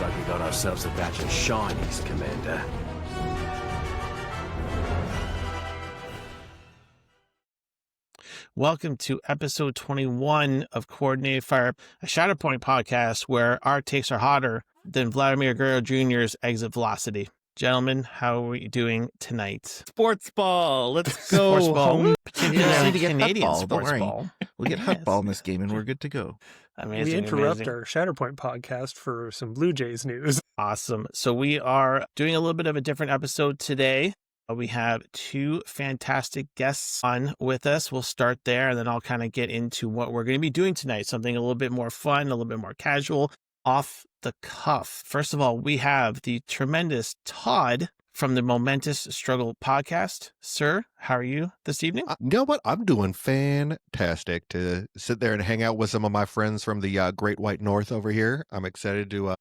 like we got ourselves a batch of shinies, Commander. Welcome to episode 21 of Coordinated Fire, a Shatterpoint podcast where our takes are hotter than Vladimir Guerrero Jr.'s exit velocity. Gentlemen, how are we doing tonight? Sports ball. Let's go. Sports ball. Home. Particularly Need to get Canadian hot ball. Don't sports worry. ball. We'll get hot ball in this game and we're good to go. Amazing. We interrupt amazing. our Shatterpoint podcast for some Blue Jays news. Awesome. So we are doing a little bit of a different episode today. We have two fantastic guests on with us. We'll start there, and then I'll kind of get into what we're going to be doing tonight. Something a little bit more fun, a little bit more casual, off the cuff. First of all, we have the tremendous Todd from the Momentous Struggle podcast. Sir, how are you this evening? You know what? I'm doing fantastic to sit there and hang out with some of my friends from the Great White North over here. I'm excited to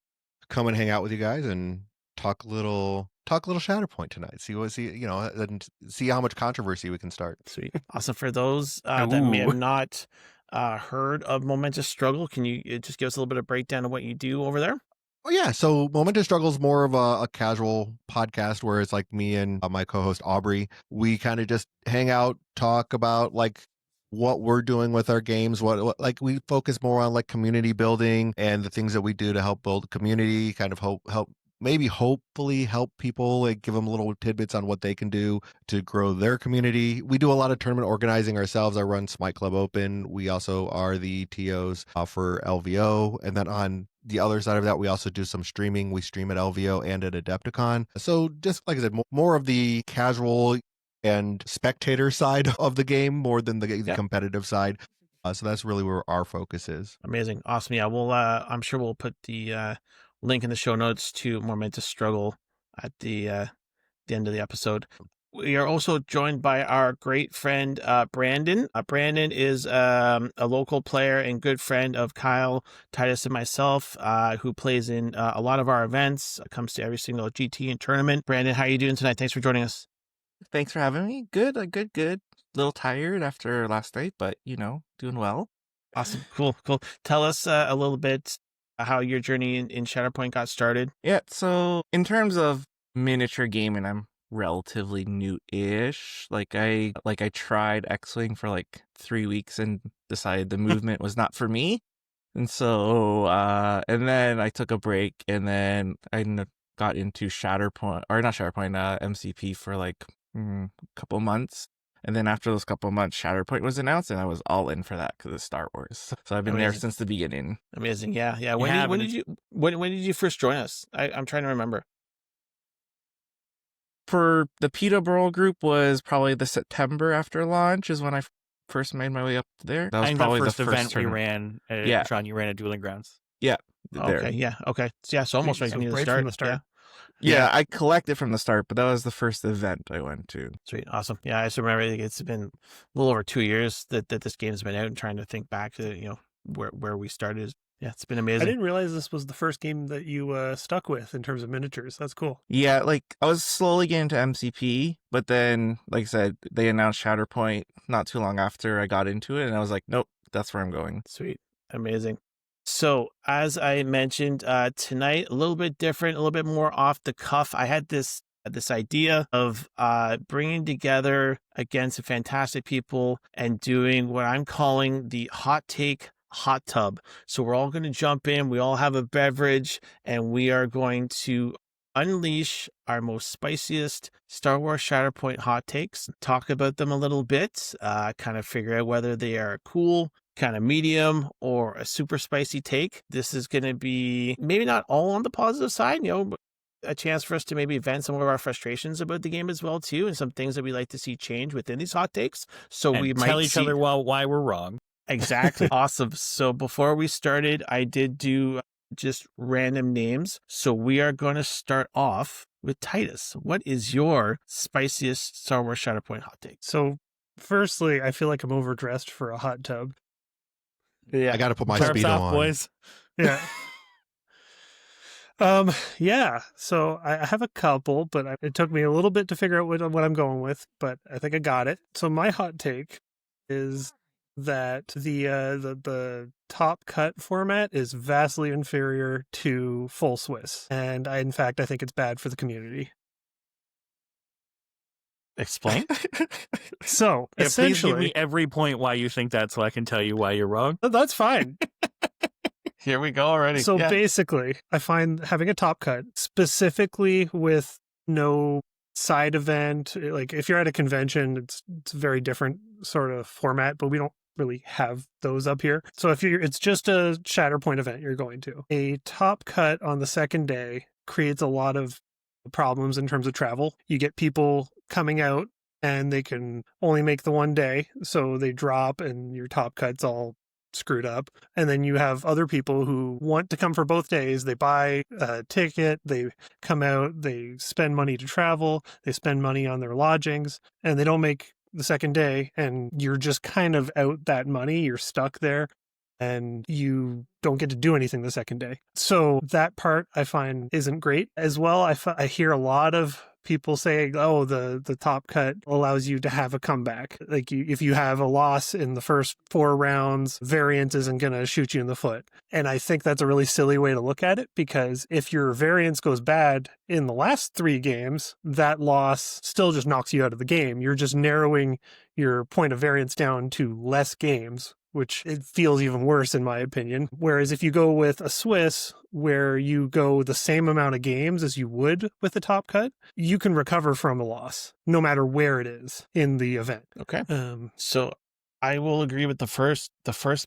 come and hang out with you guys and talk a little Shatterpoint tonight. And see how much controversy we can start. Sweet. Also, for those that may have not heard of Momentous Struggle, can you just give us a little bit of breakdown of what you do over there? Oh yeah, so Momentous Struggle is more of a casual podcast where it's like me and my co-host Aubrey. We kind of just hang out, talk about like what we're doing with our games, what like we focus more on like community building and the things that we do to help build community, kind of hopefully help people, like give them little tidbits on what they can do to grow their community. We do a lot of tournament organizing ourselves. I run Smite Club Open. We also are the TOs for LVO. And then on the other side of that, we also do some streaming. We stream at LVO and at Adepticon. So just like I said, more of the casual and spectator side of the game more than the competitive side. So that's really where our focus is. Amazing. Awesome. Yeah, we'll I'm sure we'll put the link in the show notes to Momentous Struggle at the end of the episode. We are also joined by our great friend, Brandon. Brandon is a local player and good friend of Kyle, Titus, and myself, who plays in a lot of our events, comes to every single GT and tournament. Brandon, how are you doing tonight? Thanks for joining us. Thanks for having me. Good. A little tired after last night, but doing well. Awesome. Cool. Tell us a little bit how your journey in Shatterpoint got started. Yeah, so in terms of miniature gaming, I'm relatively new-ish. I tried X-Wing for like 3 weeks and decided the movement was not for me. And so, and then I took a break and then I got into MCP for like a couple months. And then after those couple of months, Shatterpoint was announced, and I was all in for that because it's Star Wars. So I've been there since the beginning. Amazing, yeah. When did you first join us? I'm trying to remember. For the Peterborough group was probably the September after launch is when I first made my way up there. That was probably the first event we tournament. ran. Sean, you ran at Dueling Grounds. Yeah. Okay. So almost right from the start. From the start. Yeah, I collected from the start, but that was the first event I went to. Sweet. Awesome. Yeah, I just remember it's been a little over 2 years that this game's been out, and trying to think back to, where we started. Yeah, it's been amazing. I didn't realize this was the first game that you stuck with in terms of miniatures. That's cool. Yeah, I was slowly getting to MCP, but then, like I said, they announced Shatterpoint not too long after I got into it, and I was like, nope, that's where I'm going. Sweet. Amazing. So, as I mentioned, tonight, a little bit different, a little bit more off the cuff. I had this idea of bringing together, again, some fantastic people and doing what I'm calling the Hot Take Hot Tub. So we're all going to jump in. We all have a beverage, and we are going to unleash our most spiciest Star Wars Shatterpoint hot takes, talk about them a little bit, kind of figure out whether they are cool, kind of medium, or a super spicy take. This is going to be maybe not all on the positive side, but a chance for us to maybe vent some of our frustrations about the game as well too, and some things that we like to see change within these hot takes. So and we might tell each other why we're wrong. Exactly. Awesome. So before we started, I did do just random names. So we are going to start off with Titus. What is your spiciest Star Wars Shatterpoint hot take? So, firstly, I feel like I'm overdressed for a hot tub. Yeah, I got to put my Tarps Speedo off, on. boys. Yeah. So I have a couple, but it took me a little bit to figure out what I'm going with, but I think I got it. So my hot take is that the top cut format is vastly inferior to full Swiss, and in fact I think it's bad for the community. Explain. So Yeah, please give essentially, me every point why you think that so I can tell you why you're wrong. that's fine. Here we go already. So Yeah. basically, I find having a top cut, specifically with no side event, like if you're at a convention, it's a very different sort of format, but we don't really have those up here. So if it's just a Shatterpoint event you're going to, a top cut on the second day creates a lot of problems in terms of travel. You get people coming out and they can only make the one day, so they drop and your top cut's all screwed up. And then you have other people who want to come for both days. They buy a ticket, they come out, they spend money to travel, they spend money on their lodgings, and they don't make the second day, and you're just kind of out that money. You're stuck there and you don't get to do anything the second day. So that part I find isn't great. As well, I hear a lot of people saying, oh, the top cut allows you to have a comeback. Like if you have a loss in the first 4 rounds, variance isn't going to shoot you in the foot. And I think that's a really silly way to look at it, because if your variance goes bad in the last 3 games, that loss still just knocks you out of the game. You're just narrowing your point of variance down to less games, which it feels even worse in my opinion. Whereas if you go with a Swiss, where you go the same amount of games as you would with the top cut, you can recover from a loss no matter where it is in the event. Okay. So I will agree with the first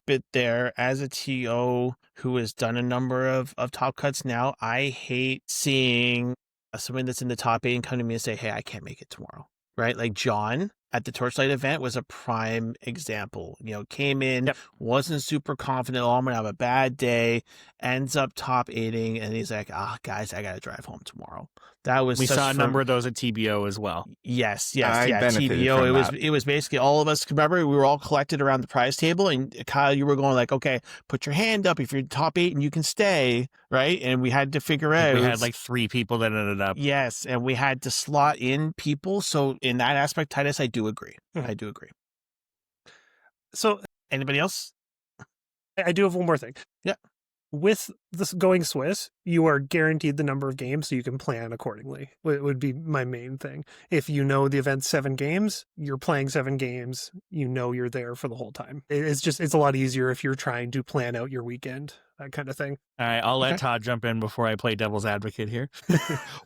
bit there. As a TO who has done a number of top cuts now, I hate seeing someone that's in the top 8 and come to me and say, hey, I can't make it tomorrow. Right? Like John at the Torchlight event was a prime example. Came in, wasn't super confident. Oh, I'm going to have a bad day, ends up top 8ing, and he's like, guys, I got to drive home tomorrow. That was we saw a number of those at TBO as well. Yes, I benefited TBO. from It was basically all of us. Remember, we were all collected around the prize table, and Kyle, you were going like, okay, put your hand up if you're top 8 and you can stay, right? And we had to figure out. We had like 3 people that ended up. Yes, and we had to slot in people. So in that aspect, Titus, I do agree. I do agree. So anybody else? I do have one more thing. Yeah. With this going Swiss, you are guaranteed the number of games, so you can plan accordingly. It would be my main thing. If you know the event's 7 games, you're playing 7 games. You're there for the whole time. It's a lot easier if you're trying to plan out your weekend, that kind of thing. All right, I'll let Todd jump in before I play devil's advocate here.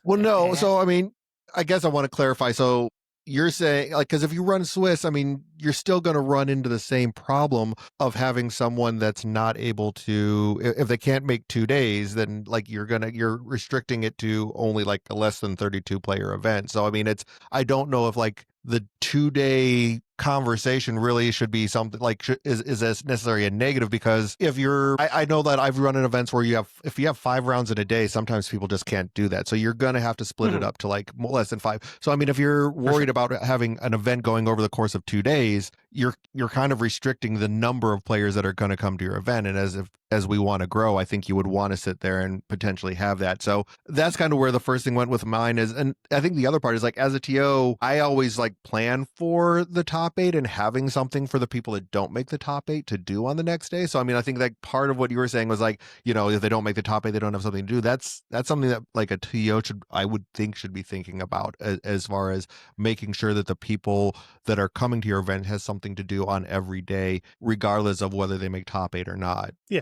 Well, no. So, I mean, I guess I want to clarify. So you're saying, like, because if you run Swiss, I mean, you're still going to run into the same problem of having someone that's not able to, if they can't make 2 days, then like you're restricting it to only like a less than 32 player event. So, I mean, I don't know if like the 2-day conversation really should be something like is as necessarily a negative, because if I know that I've run in events where if you have 5 rounds in a day, sometimes people just can't do that. So you're going to have to split it up to like less than 5. So I mean, if you're worried about having an event going over the course of 2 days, you're kind of restricting the number of players that are going to come to your event. And as we want to grow, I think you would want to sit there and potentially have that. So that's kind of where the first thing went with mine is. And I think the other part is like, as a TO, I always like plan for the top 8 and having something for the people that don't make the top 8 to do on the next day. So, I mean, I think like part of what you were saying was like, if they don't make the top 8, they don't have something to do. That's something that like a TO I would think should be thinking about as far as making sure that the people that are coming to your event has something to do on every day, regardless of whether they make top 8 or not. Yeah.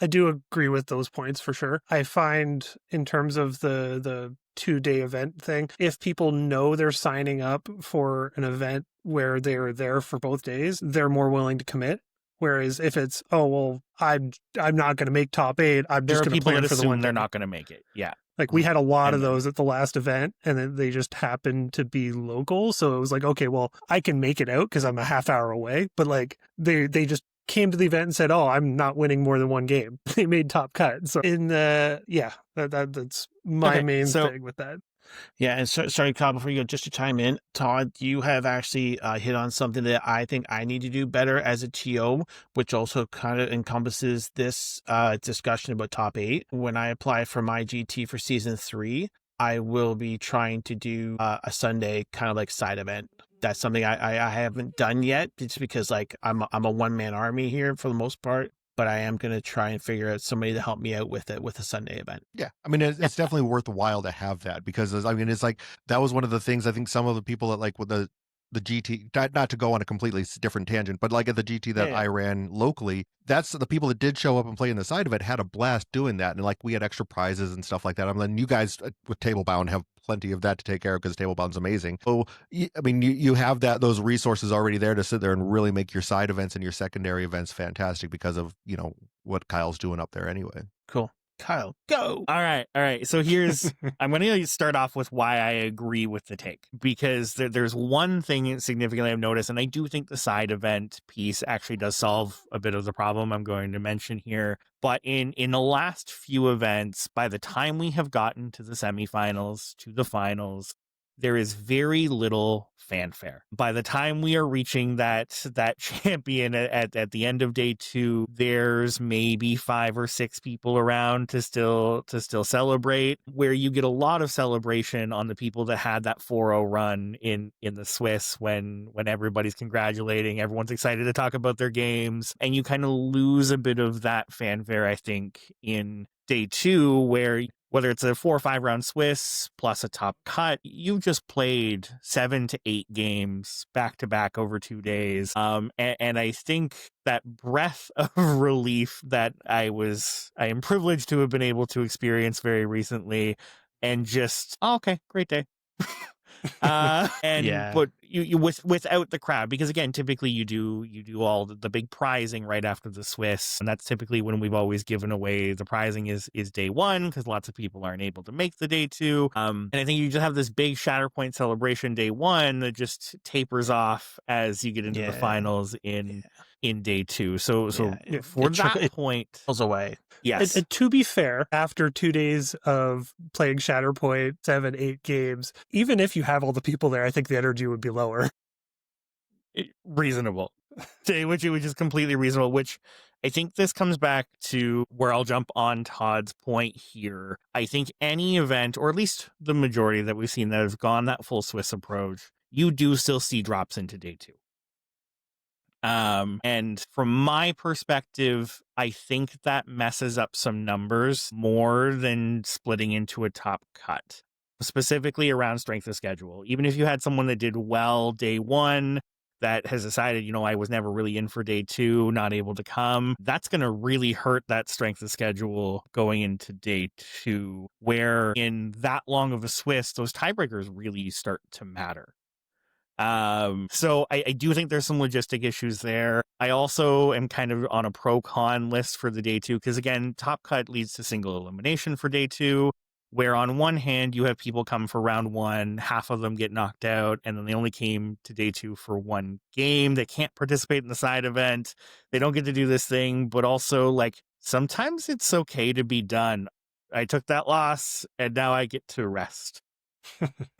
I do agree with those points for sure. I find in terms of the 2-day event thing, if people know they're signing up for an event where they're there for both days, they're more willing to commit. Whereas if it's, I'm not going to make top 8, I'm just going to plan for the one. They're not going to make it. Yeah. Like we had a lot of those at the last event, and then they just happened to be local. So it was like, okay, well, I can make it out because I'm a half hour away. But like they just came to the event and said, oh, I'm not winning more than 1 game. They made top cut. So that's my main thing with that. Yeah, and sorry, Kyle, before you go, just to chime in, Todd, you have actually hit on something that I think I need to do better as a TO, which also kind of encompasses this discussion about top 8. When I apply for my GT for season 3, I will be trying to do a Sunday kind of like side event That's something I haven't done yet, just because like I'm a one man army here for the most part. But I am gonna try and figure out somebody to help me out with it with a Sunday event. Yeah, I mean, it's definitely worthwhile to have that, because I mean, it's like that was one of the things I think some of the people that like with the GT, not to go on a completely different tangent, but like at the GT that Yeah. I ran locally, that's the people that did show up and play in the side of it had a blast doing that, and like we had extra prizes and stuff like that. I mean, you guys with Tablebound have plenty of that to take care of because Tablebound's amazing. So I mean, you have those resources already there to sit there and really make your side events and your secondary events fantastic because of what Kyle's doing up there anyway. Cool. Kyle, go. All right. So I'm going to start off with why I agree with the take, because there's one thing significantly I've noticed, and I do think the side event piece actually does solve a bit of the problem I'm going to mention here. But in the last few events, by the time we have gotten to the semifinals, to the finals, there is very little fanfare. By the time we are reaching that champion at the end of day 2, there's maybe 5 or 6 people around to still celebrate, where you get a lot of celebration on the people that had that 4-0 run in the Swiss when everybody's congratulating, everyone's excited to talk about their games, and you kind of lose a bit of that fanfare, I think, in day 2, where whether it's a 4 or 5 round Swiss plus a top cut, you just played 7 to 8 games back to back over 2 days. And I think that breath of relief that I am privileged to have been able to experience very recently, and just, okay, great day. But you without the crowd, because again, typically you do all the big prizing right after the Swiss, and that's typically when we've always given away the prizing is day 1, because lots of people aren't able to make the day 2. And I think you just have this big Shatterpoint celebration day 1 that just tapers off as you get into the finals in day 2. So for that point, it pulls away. Yes. And to be fair, after 2 days of playing Shatterpoint, 7, 8 games, even if you have all the people there, I think the energy would be lower. Reasonable. Which is completely reasonable, which I think this comes back to where I'll jump on Todd's point here. I think any event, or at least the majority that we've seen that has gone that full Swiss approach, you do still see drops into day 2. And from my perspective, I think that messes up some numbers more than splitting into a top cut, specifically around strength of schedule. Even if you had someone that did well day 1 that has decided, I was never really in for day 2, not able to come, that's going to really hurt that strength of schedule going into day 2, where in that long of a Swiss, those tiebreakers really start to matter. So I do think there's some logistic issues there. I also am kind of on a pro-con list for the day 2, because again, top cut leads to single elimination for day 2, where on one hand, you have people come for round 1, half of them get knocked out, and then they only came to day 2 for 1 game. They can't participate in the side event. They don't get to do this thing, but also, like, sometimes it's okay to be done. I took that loss, and now I get to rest.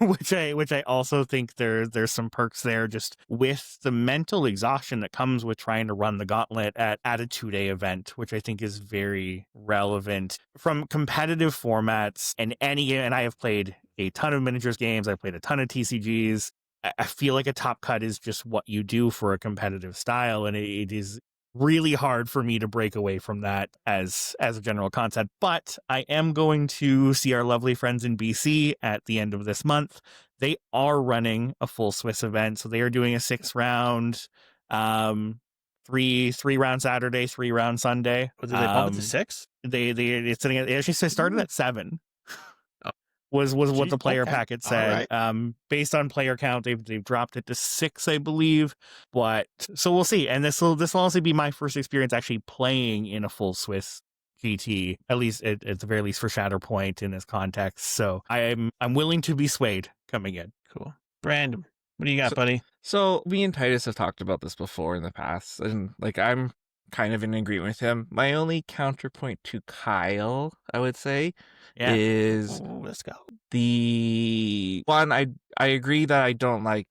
which I also think there's some perks there, just with the mental exhaustion that comes with trying to run the gauntlet at a 2-day event, which I think is very relevant from competitive formats and any game. And I have played a ton of miniatures games. I've played a ton of TCGs. I feel like a top cut is just what you do for a competitive style, and it is really hard for me to break away from that as a general concept. But I am going to see our lovely friends in BC at the end of this month. They are running a full Swiss event, so they are doing a 6-round, 3-round Saturday, 3-round Sunday. Did they bump it to 6? It actually started at 7. Was what the player packet said. Right. Based on player count, they've dropped it to 6, I believe. But so we'll see. And this will also be my first experience actually playing in a full Swiss GT, at least at the very least for Shatterpoint in this context. So I'm willing to be swayed coming in. Cool. Brandon, what do you got, buddy? So me and Titus have talked about this before in the past, and like I'm kind of in agreement with him. My only counterpoint to Kyle, I would say, is let's go. the one I agree that I don't like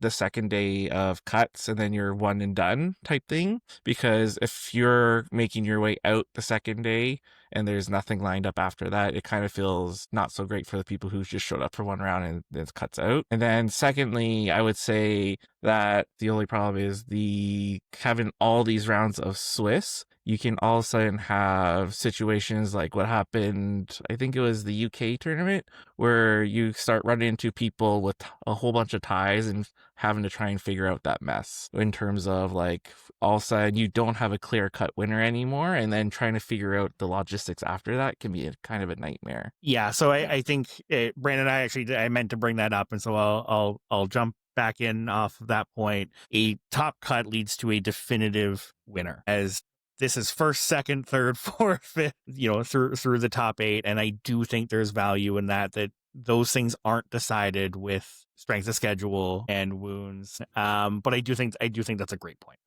the second day of cuts and then you're one and done type thing. Because if you're making your way out the second day and there's nothing lined up after that, it kind of feels not so great for the people who just showed up for one round and then it cuts out. And then secondly, I would say that the only problem is having all these rounds of Swiss. You can all of a sudden have situations like what happened, I think it was the UK tournament, where you start running into people with a whole bunch of ties and having to try and figure out that mess in terms of like all of a sudden you don't have a clear cut winner anymore, and then trying to figure out the logistics after that can be kind of a nightmare. Yeah, so I think Brandon, I meant to bring that up, and so I'll jump back in off of that point. A top cut leads to a definitive winner, as this is first, second, third, fourth, fifth, through the top 8, and I do think there's value in that those things aren't decided with strength of schedule and wounds. But I do think that's a great point.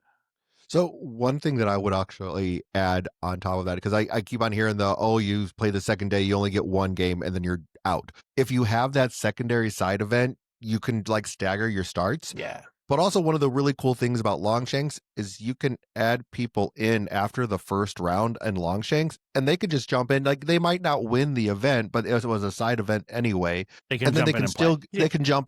So one thing that I would actually add on top of that, because I keep on hearing you play the second day, you only get one game and then you're out. If you have that secondary side event, you can like stagger your starts. Yeah. But also one of the really cool things about Longshanks is you can add people in after the first round in Longshanks, and they could just jump in. Like they might not win the event, but it was a side event anyway. They can jump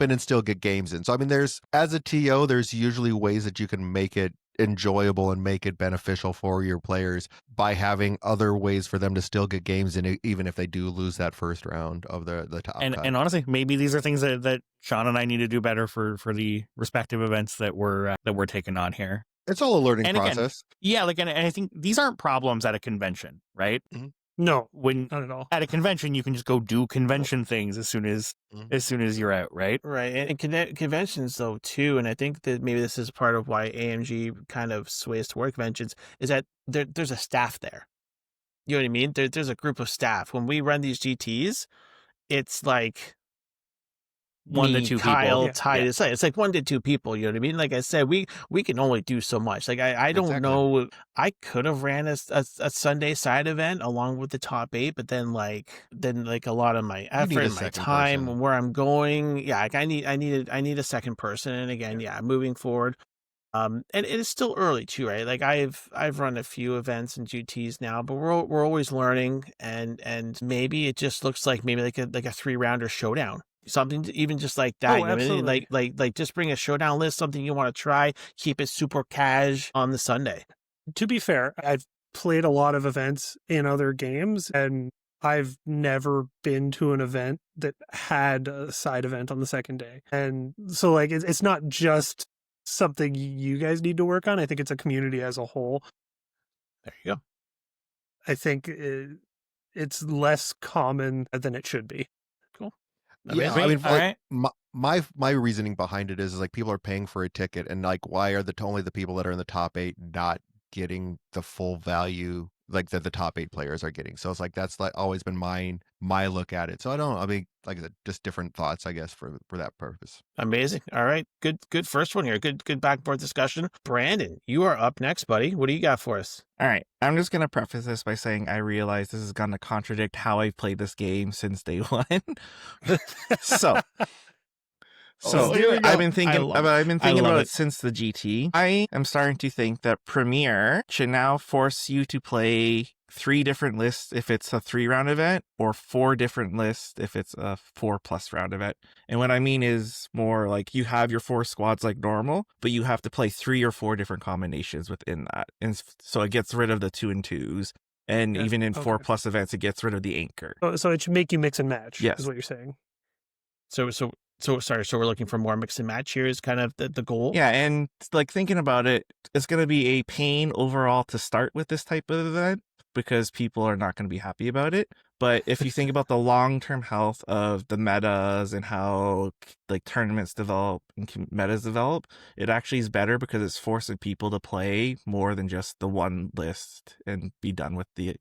in and still get games in. So I mean, as a TO, there's usually ways that you can make it enjoyable and make it beneficial for your players by having other ways for them to still get games in, even if they do lose that first round of the top cut. And honestly, maybe these are things that Sean and I need to do better for the respective events that we're taking on here. It's all a learning process. Again, and I think these aren't problems at a convention, right? Mm-hmm. No, not at all. At a convention, you can just go do convention things as soon as you're out, right? Right. And conventions, though, too, and I think that maybe this is part of why AMG kind of sways toward conventions, is that there's a staff there. You know what I mean? There's a group of staff. When we run these GTs, it's like 1 to 2 Kyle, people. Titus. It's like 1 to 2 people. You know what I mean? Like I said, we can only do so much. Like I don't know. I could have ran a Sunday side event along with the top 8, but then a lot of my effort and my time and where I'm going. Yeah, like I need a second person. And again, moving forward. And it is still early too, right? Like I've run a few events and GTs now, but we're always learning, and maybe it just looks like maybe like a 3-rounder showdown. Something even just like that. Oh, absolutely. Like just bring a showdown list, something you want to try, keep it super cash on the Sunday. To be fair, I've played a lot of events in other games, and I've never been to an event that had a side event on the second day. And so like it's not just something you guys need to work on. I think it's a community as a whole. There you go. I think it's less common than it should be. Cool. Yeah, I mean, my reasoning behind it is like people are paying for a ticket, and like why are only the people that are in the top 8 not getting the full value like that the top 8 players are getting? So it's like that's like always been my look at it. So I mean, like I said, just different thoughts, I guess, for that purpose. Amazing. All right, good first one here. Good back and forth discussion. Brandon, you are up next, buddy. What do you got for us? All right, I'm just gonna preface this by saying I realize this is gonna contradict how I've played this game since day 1. So I've been thinking about it since the GT. I am starting to think that Premier should now force you to play 3 different lists if it's a 3-round event, or 4 different lists if it's a 4+ round event. And what I mean is more like you have your 4 squads like normal, but you have to play 3 or 4 different combinations within that. And so it gets rid of the 2 and 2s. And even in 4+ events, it gets rid of the anchor. So it should make you mix and match. Yes. Is what you're saying. So we're looking for more mix and match here is kind of the goal. Yeah, and like thinking about it, it's going to be a pain overall to start with this type of event because people are not going to be happy about it. But if you think about the long-term health of the metas and how like tournaments develop and metas develop, it actually is better because it's forcing people to play more than just the one list and be done with the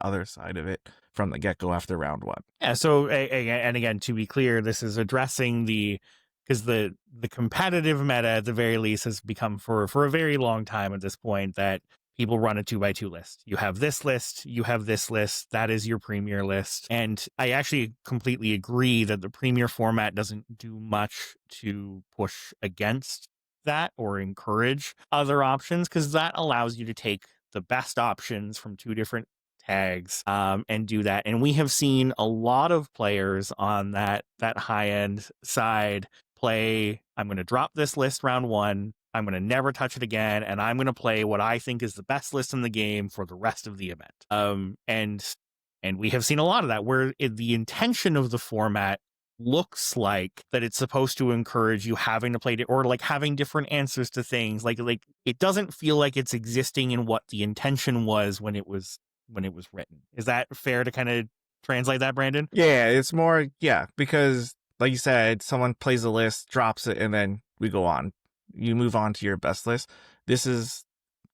other side of it from the get-go after round 1. Yeah, so and again, to be clear, this is addressing because the competitive meta at the very least has become for a very long time at this point that people run a 2x2 list. You have this list, you have this list, that is your premier list. And I actually completely agree that the premier format doesn't do much to push against that or encourage other options, because that allows you to take the best options from two different tags and do that. And we have seen a lot of players on that high end side play, I'm going to drop this list round one, I'm going to never touch it again, and I'm going to play what I think is the best list in the game for the rest of the event. And we have seen a lot of that where the intention of the format looks like that it's supposed to encourage you having to play or like having different answers to things. Like it doesn't feel like it's existing in what the intention was when it was written. Is that fair to kind of translate that, Brandon? Yeah, it's more, because like you said, someone plays a list, drops it, and then we go on. You move on to your best list. This is,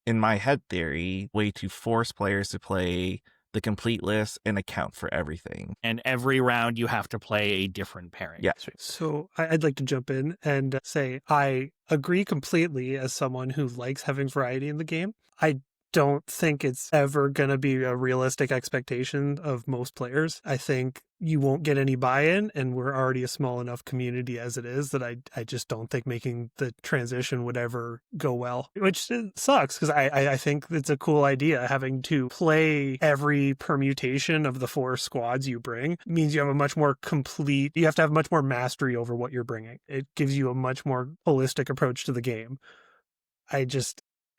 in my head theory, way to force players to play the complete list and account for everything. And every round you have to play a different pairing. Yeah. So I'd like to jump in and say I agree completely as someone who likes having variety in the game. I don't think it's ever going to be a realistic expectation of most players. I think you won't get any buy-in, and we're already a small enough community as it is that I just don't think making the transition would ever go well, which sucks because I think it's a cool idea. Having to play every permutation of the 4 squads you bring means you have a much more complete, you have to have much more mastery over what you're bringing. It gives you a much more holistic approach to the game.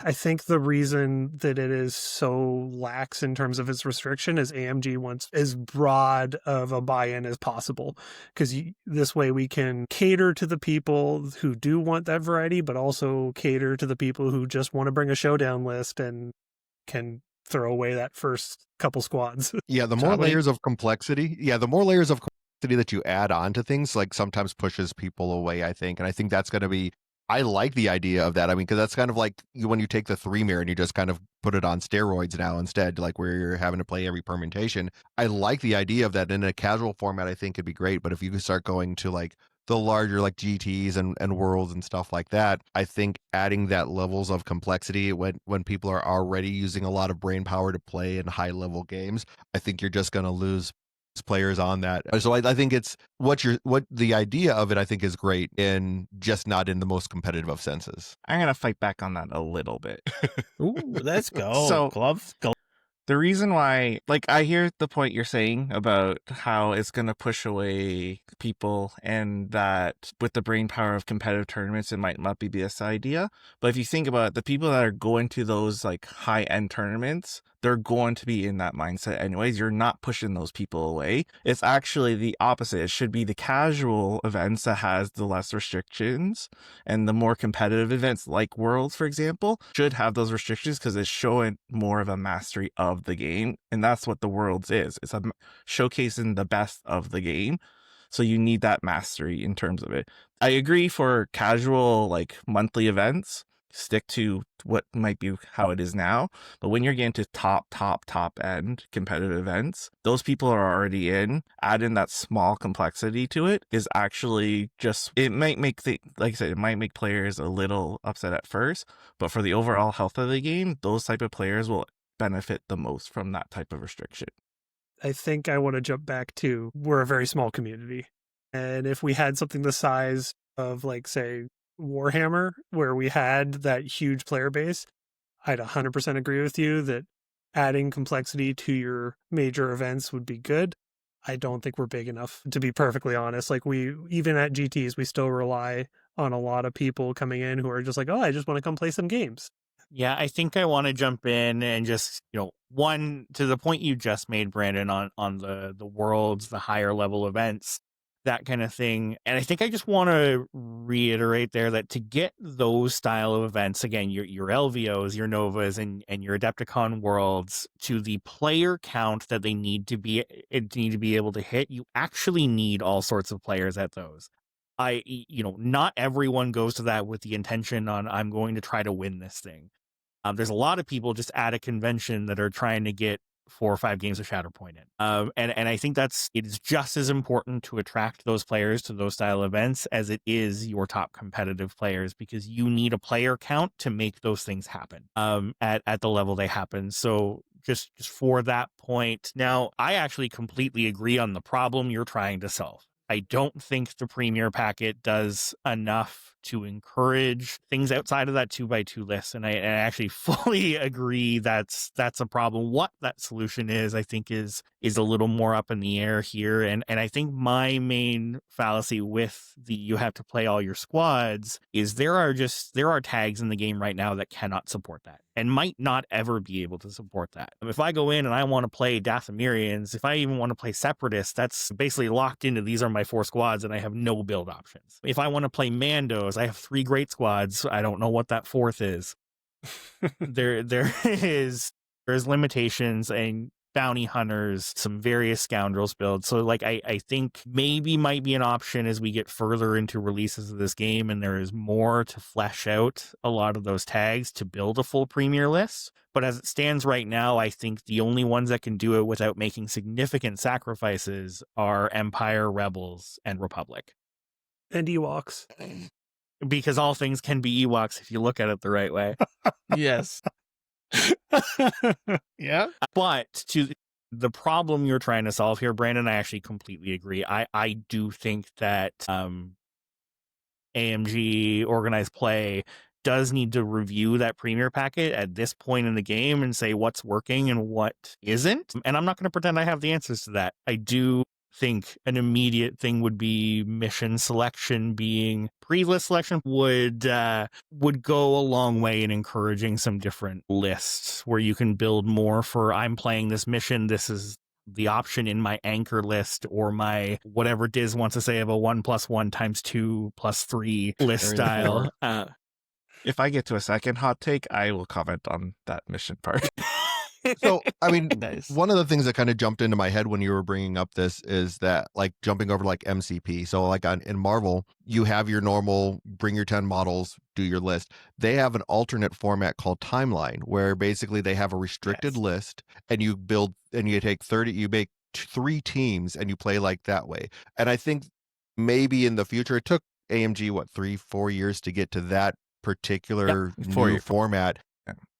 I think the reason that it is so lax in terms of its restriction is AMG wants as broad of a buy-in as possible, because this way we can cater to the people who do want that variety, but also cater to the people who just want to bring a showdown list and can throw away that first couple squads. Yeah, the more layers of complexity, that you add on to things, like sometimes pushes people away, I think. And I think that's going to be, I like the idea of that. I mean, because that's kind of like when you take the 3 mirror and you just kind of put it on steroids now instead, like where you're having to play every permutation. I like the idea of that. In a casual format, I think it'd be great. But if you could start going to like the larger like GTs and worlds and stuff like that, I think adding that levels of complexity when people are already using a lot of brain power to play in high level games, I think you're just going to lose players on that. So I think it's what the idea of it, I think, is great, and just not in the most competitive of senses. I'm gonna fight back on that a little bit. Ooh, let's go. So- Gloves, go. The reason why, like, I hear the point you're saying about how it's going to push away people and that with the brain power of competitive tournaments, it might not be the best idea. But if you think about it, the people that are going to those like high end tournaments, they're going to be in that mindset anyways. You're not pushing those people away. It's actually the opposite. It should be the casual events that has the less restrictions, and the more competitive events like Worlds, for example, should have those restrictions because it's showing more of a mastery of the game. And that's what the Worlds is. It's showcasing the best of the game. So you need that mastery in terms of it. I agree for casual, like monthly events, stick to what might be how it is now. But when you're getting to top end competitive events, those people are already in. Adding that small complexity to it is actually just, it might make like I said, it might make players a little upset at first, but for the overall health of the game, those type of players will benefit the most from that type of restriction. I think I want to jump back to, we're a very small community. And if we had something the size of, like, say, Warhammer, where we had that huge player base, I'd 100% agree with you that adding complexity to your major events would be good. I don't think we're big enough, to be perfectly honest. Like, even at GTs, we still rely on a lot of people coming in who are just like, oh, I just want to come play some games. Yeah, I think I want to jump in and just, one, to the point you just made, Brandon, on the worlds, the higher level events, that kind of thing. And I think I just want to reiterate there that to get those style of events, again, your LVOs, your Novas, and your Adepticon worlds, to the player count that they need to be able to hit, you actually need all sorts of players at those. Not everyone goes to that with the intention on, I'm going to try to win this thing. There's a lot of people just at a convention that are trying to get 4 or 5 games of Shatterpoint in. And I think it is just as important to attract those players to those style events as it is your top competitive players, because you need a player count to make those things happen at the level they happen. So just for that point. Now, I actually completely agree on the problem you're trying to solve. I don't think the Premier packet does enough to encourage things outside of that 2x2 list. And I actually fully agree that's a problem. What that solution is, I think is a little more up in the air here. And I think my main fallacy with the you have to play all your squads is there are tags in the game right now that cannot support that and might not ever be able to support that. If I go in and I want to play Dathomirians, if I even want to play Separatists, that's basically locked into these are my 4 squads and I have no build options. If I want to play Mandos, I have 3 great squads. I don't know what that 4th is. There's limitations and bounty hunters, some various scoundrels builds. So like I think maybe might be an option as we get further into releases of this game and there is more to flesh out a lot of those tags to build a full Premier list. But as it stands right now, I think the only ones that can do it without making significant sacrifices are Empire, Rebels, and Republic. And Ewoks. Because all things can be Ewoks if you look at it the right way. Yes. Yeah. But to the problem you're trying to solve here, Brandon, I actually completely agree. I do think that AMG Organized Play does need to review that Premier packet at this point in the game and say what's working and what isn't. And I'm not going to pretend I have the answers to that. I do think an immediate thing would be mission selection being pre-list selection would go a long way in encouraging some different lists where you can build more for I'm playing this mission. This is the option in my anchor list or my whatever Diz wants to say of a 1+1 × 2 + 3 list style. If I get to a second hot take, I will comment on that mission part. So, I mean, Nice. one of the things that kind of jumped into my head when you were bringing up this is that, like, jumping over like MCP. So, like in Marvel, you have your normal bring your 10 models, do your list. They have an alternate format called Timeline, where basically they have a restricted list, and you build and you take 30, you make 3 teams, and you play like that way. And I think maybe in the future, it took AMG 3-4 years to get to that particular new format.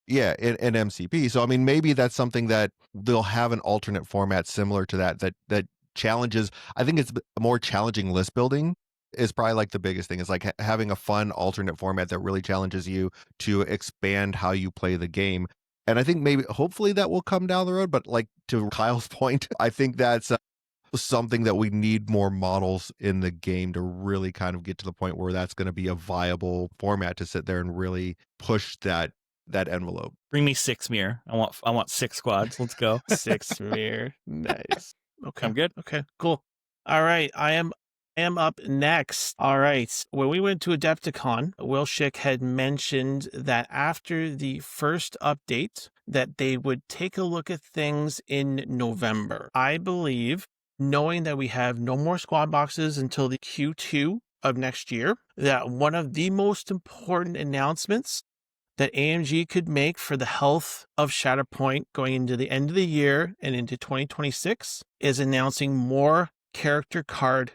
Yeah, in MCP. So I mean, maybe that's something that they'll have an alternate format similar to that challenges. I think it's a more challenging list building is probably like the biggest thing. Is like having a fun alternate format that really challenges you to expand how you play the game. And I think maybe hopefully that will come down the road. But like to Kyle's point, I think that's something that we need more models in the game to really kind of get to the point where that's going to be a viable format to sit there and really push that envelope. Bring me 6 mirror. I want 6 squads. Let's go. 6 mirror. Nice. Okay. I'm good. Okay, cool. All right. I am up next. All right. When we went to Adepticon, Will Schick had mentioned that after the first update that they would take a look at things in November. I believe, knowing that we have no more squad boxes until the Q2 of next year, that one of the most important announcements that AMG could make for the health of Shatterpoint going into the end of the year and into 2026 is announcing more character card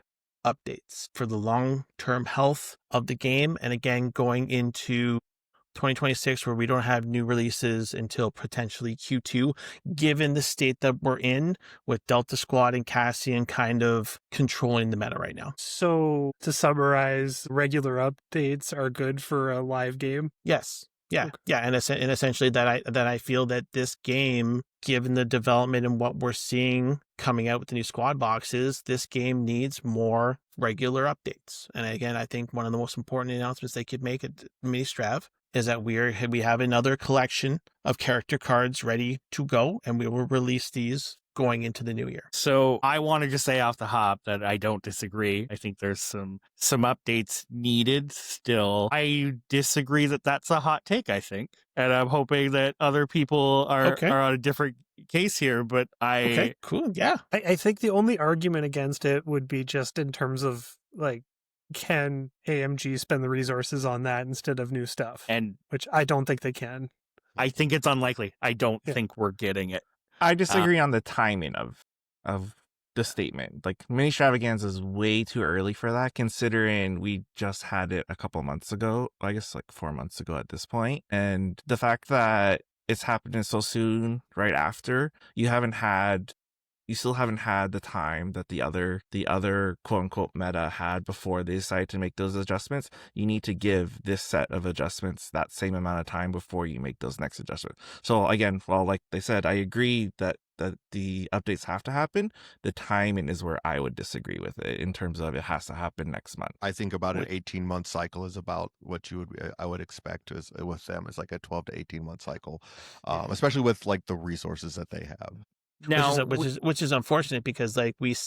updates for the long-term health of the game. And again, going into 2026 where we don't have new releases until potentially Q2, given the state that we're in with Delta Squad and Cassian kind of controlling the meta right now. So to summarize, regular updates are good for a live game? Yes. Yeah. Okay. Yeah. And essentially that I feel that this game, given the development and what we're seeing coming out with the new squad boxes, this game needs more regular updates. And again, I think one of the most important announcements they could make at Mini-Strav is that we have another collection of character cards ready to go, and we will release these going into the new year. So I want to just say off the hop that I don't disagree. I think there's some updates needed still. I disagree that that's a hot take, I think. And I'm hoping that other people are on a different case here, but Okay, cool. Yeah. I think the only argument against it would be just in terms of, like, can AMG spend the resources on that instead of new stuff? And which I don't think they can. I think it's unlikely. I don't think we're getting it. I disagree on the timing of the statement. Like, mini extravaganza is way too early for that, considering we just had it a couple months ago. I guess like 4 months ago at this point. And the fact that it's happening so soon, right after, you still haven't had the time that the other quote unquote meta had before they decided to make those adjustments. You need to give this set of adjustments that same amount of time before you make those next adjustments. So again, well, like they said, I agree that the updates have to happen. The timing is where I would disagree with it in terms of it has to happen next month. I think about an 18-month cycle is about what I would expect with them. It's like a 12 to 18-month cycle, especially with like the resources that they have. Now, which is unfortunate because like we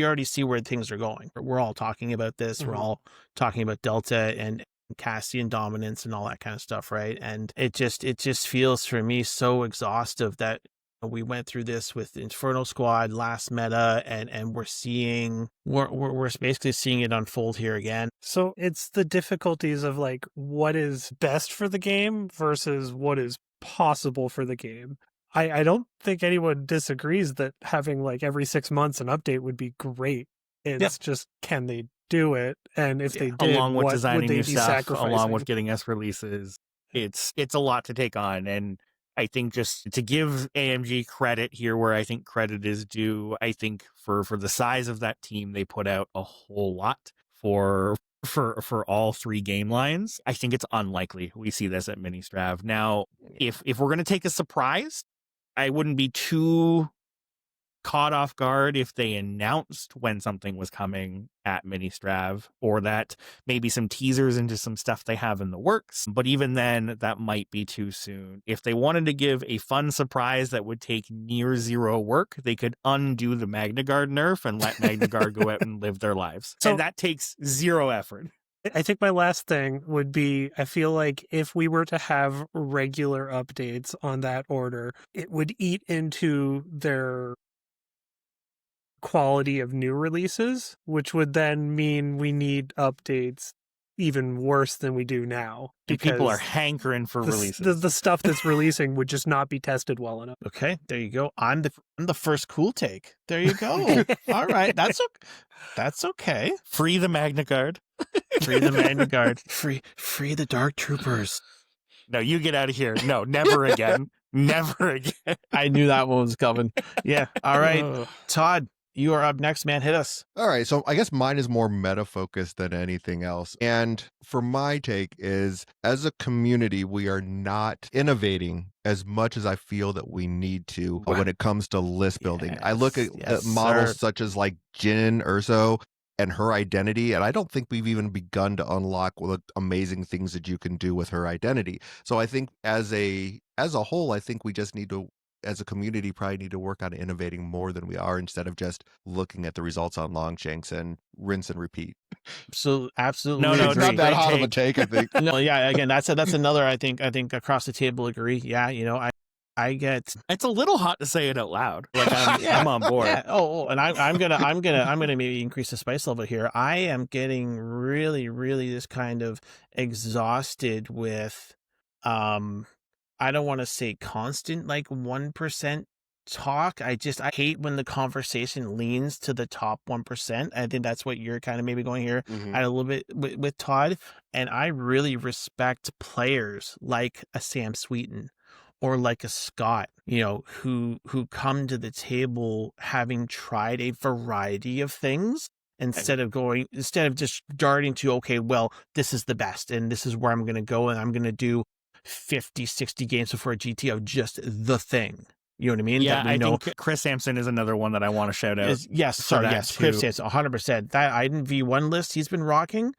already see where things are going. We're all talking about this. We're all talking about Delta and Cassian dominance and all that kind of stuff, right? And it just feels for me so exhaustive that we went through this with Inferno Squad last meta, and we're basically seeing it unfold here again. So it's the difficulties of like what is best for the game versus what is possible for the game. I don't think anyone disagrees that having like every 6 months an update would be great. It's just, can they do it? And if they did, along with what designing would they new be stuff, sacrificing? along with getting us releases, it's a lot to take on. And I think just to give AMG credit here where I think credit is due, I think for the size of that team, they put out a whole lot for all 3 game lines. I think it's unlikely we see this at Mini Strav. Now, if we're going to take a surprise, I wouldn't be too caught off guard if they announced when something was coming at Mini Strav, or that maybe some teasers into some stuff they have in the works. But even then, that might be too soon. If they wanted to give a fun surprise that would take near zero work, they could undo the Magna Guard nerf and let Magna Guard go out and live their lives. So, and that takes zero effort. I think my last thing would be, I feel like if we were to have regular updates on that order, it would eat into their quality of new releases, which would then mean we need updates even worse than we do now. And people are hankering for releases. The stuff that's releasing would just not be tested well enough. Okay, there you go. I'm the first cool take. There you go. All right, that's okay. Free the Magna Guard. Free the Magna Guard. Free the Dark Troopers. No, you get out of here. No, never again. Never again. I knew that one was coming. Yeah. All right, Todd, you are up next, man. Hit us. All right. So I guess mine is more meta focused than anything else. And for my take is, as a community, we are not innovating as much as I feel that we need to when it comes to list building. I look at models such as like Jin Urso and her identity, and I don't think we've even begun to unlock the amazing things that you can do with her identity. So I think as a whole, I think we just need to, as a community, probably need to work on innovating more than we are, instead of just looking at the results on Longshanks and rinse and repeat. So absolutely, no, it's not that hot of a take, I think. No, yeah, again, that's another. I think across the table agree. Yeah, I get. It's a little hot to say it out loud. Like I'm on board. Yeah. Oh, and I'm gonna maybe increase the spice level here. I am getting really, really this kind of exhausted with, I don't want to say constant like 1% talk. I hate when the conversation leans to the top 1%. I think that's what you're kind of maybe going here at a little bit with Todd. And I really respect players like a Sam Sweeten or like a Scott, who come to the table having tried a variety of things instead of just darting to, okay, well, this is the best and this is where I'm going to go and I'm going to do 50, 60 games before a GT of just the thing. You know what I mean? Yeah, I think Chris Sampson is another one that I want to shout out. Yes, Chris Sampson, 100%. That Iden V1 list he's been rocking,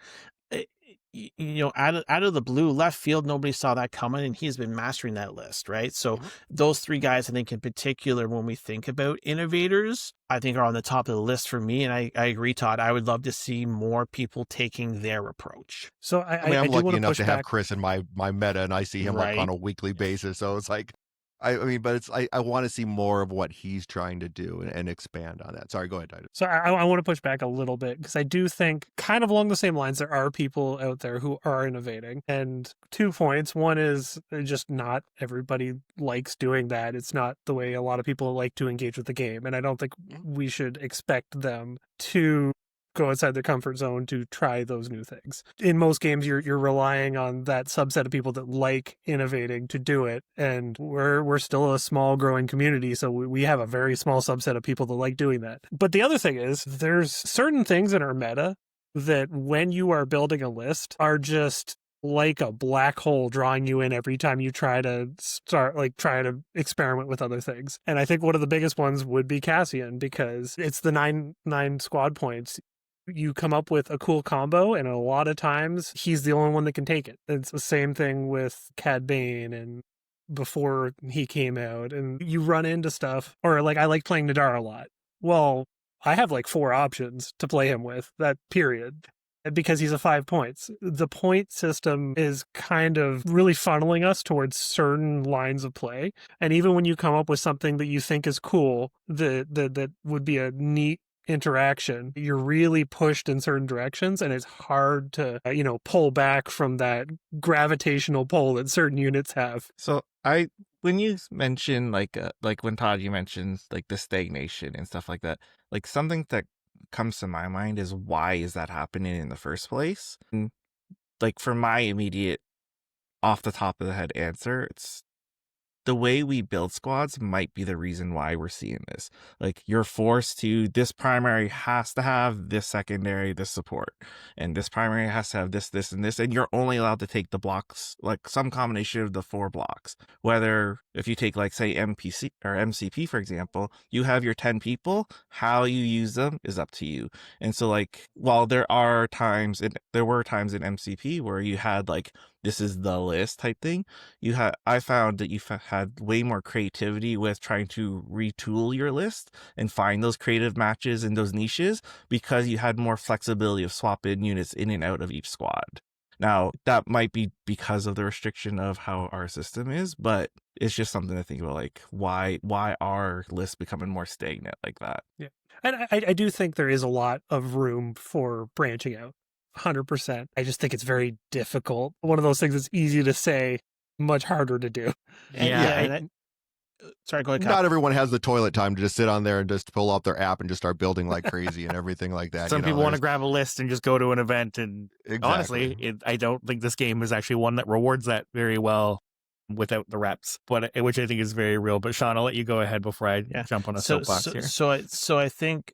out of the blue, left field, nobody saw that coming, and he's been mastering that list, right? So those 3 guys, I think in particular, when we think about innovators, I think are on the top of the list for me. And I agree, Todd. I would love to see more people taking their approach. So I'm lucky enough to have Chris in my meta, and I see him like on a weekly basis. So it's like, I mean, but I want to see more of what he's trying to do and expand on that. Sorry, go ahead, Titus. So I want to push back a little bit because I do think, kind of along the same lines, there are people out there who are innovating. And 2 points. One is just not everybody likes doing that. It's not the way a lot of people like to engage with the game. And I don't think we should expect them to go outside their comfort zone to try those new things. In most games, you're relying on that subset of people that like innovating to do it, and we're still a small growing community, so we have a very small subset of people that like doing that. But the other thing is, there's certain things in our meta that when you are building a list are just like a black hole drawing you in every time you try to experiment with other things. And I think one of the biggest ones would be Cassian, because it's the nine squad points. You come up with a cool combo, and a lot of times he's the only one that can take it. It's the same thing with Cad Bane and before he came out, and you run into stuff, or like I like playing Nadar a lot. Well, I have like 4 options to play him with, that period, because he's a 5 points. The point system is kind of really funneling us towards certain lines of play. And even when you come up with something that you think is cool, that would be a neat interaction, you're really pushed in certain directions, and it's hard to pull back from that gravitational pull that certain units have. So when you mention like when Todd, you mentioned like the stagnation and stuff like that, like something that comes to my mind is, why is that happening in the first place? And like for my immediate off the top of the head answer, it's the way we build squads might be the reason why we're seeing this. Like, you're forced to, this primary has to have this secondary, this support, and this primary has to have this, and this, and you're only allowed to take the blocks, like some combination of the 4 blocks. Whether, if you take like say MPC or MCP, for example, you have your 10 people, how you use them is up to you. And so like, while there were times in MCP where you had like, this is the list type thing, I found that you had way more creativity with trying to retool your list and find those creative matches in those niches, because you had more flexibility of swapping units in and out of each squad. Now, that might be because of the restriction of how our system is, but it's just something to think about, like, why are lists becoming more stagnant like that? Yeah. And I do think there is a lot of room for branching out. 100%. I just think it's very difficult. One of those things that's easy to say, much harder to do. Sorry, go ahead, Kyle. Not everyone has the toilet time to just sit on there and just pull up their app and just start building like crazy and everything like that. Some people want to grab a list and just go to an event. And Exactly. honestly, I don't think this game is actually one that rewards that very well without the reps, but which I think is very real. But Sean, I'll let you go ahead before I jump on a soapbox here. So I think,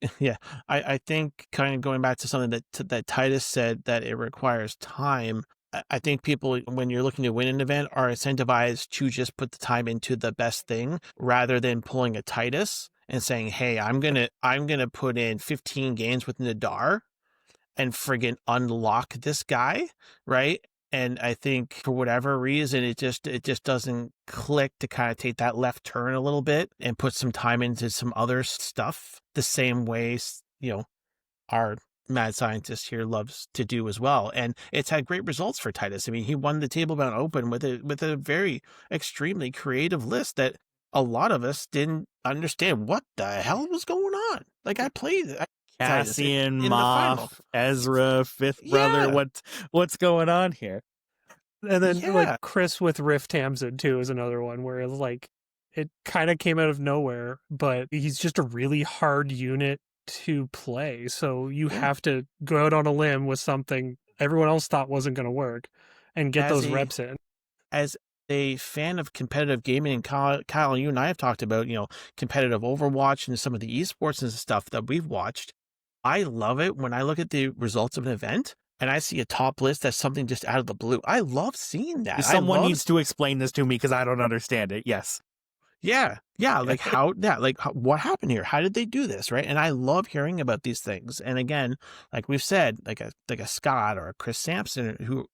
I think kind of going back to something that Titus said, that it requires time. I think people, when you're looking to win an event, are incentivized to just put the time into the best thing, rather than pulling a Titus and saying, hey, I'm gonna put in 15 games with Nadar and friggin' unlock this guy, right? And I think for whatever reason, it just doesn't click to kind of take that left turn a little bit and put some time into some other stuff, the same way, our mad scientist here loves to do as well. And it's had great results for Titus. I mean, he won the Tablebound Open with a very extremely creative list that a lot of us didn't understand what the hell was going on. Like, I played Cassian, Moff, Ezra, Fifth Brother. What's going on here? And then like Chris with Rift Tamsin too is another one where it's like, it kind of came out of nowhere, but he's just a really hard unit to play. So you have to go out on a limb with something everyone else thought wasn't going to work and get those reps in. As a fan of competitive gaming, and Kyle, you and I have talked about, competitive Overwatch and some of the esports and stuff that we've watched. I love it when I look at the results of an event and I see a top list that's something just out of the blue. I love seeing that. Someone needs to explain this to me because I don't understand it. Yes. Yeah. Like what happened here? How did they do this? Right. And I love hearing about these things. And again, like we've said, like a Scott or a Chris Sampson, who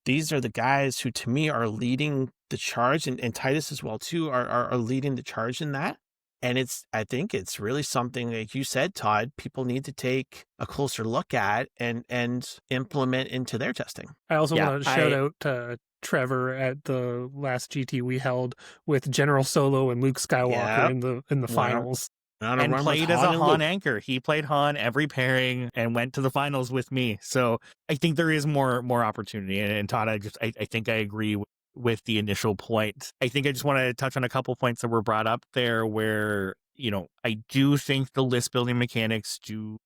these are the guys who to me are leading the charge, and Titus as well too are leading the charge in that. And I think it's really something, like you said, Todd, people need to take a closer look at and implement into their testing. I also want to shout out Trevor at the last GT we held with General Solo and Luke Skywalker Yep. in the Wow. finals. On a And run with played as a Han and Han Luke. anchor. He played Han every pairing and went to the finals with me. So I think there is more opportunity. And Todd, I think I agree with the initial point. I think I just want to touch on a couple points that were brought up there where, I do think the list building mechanics do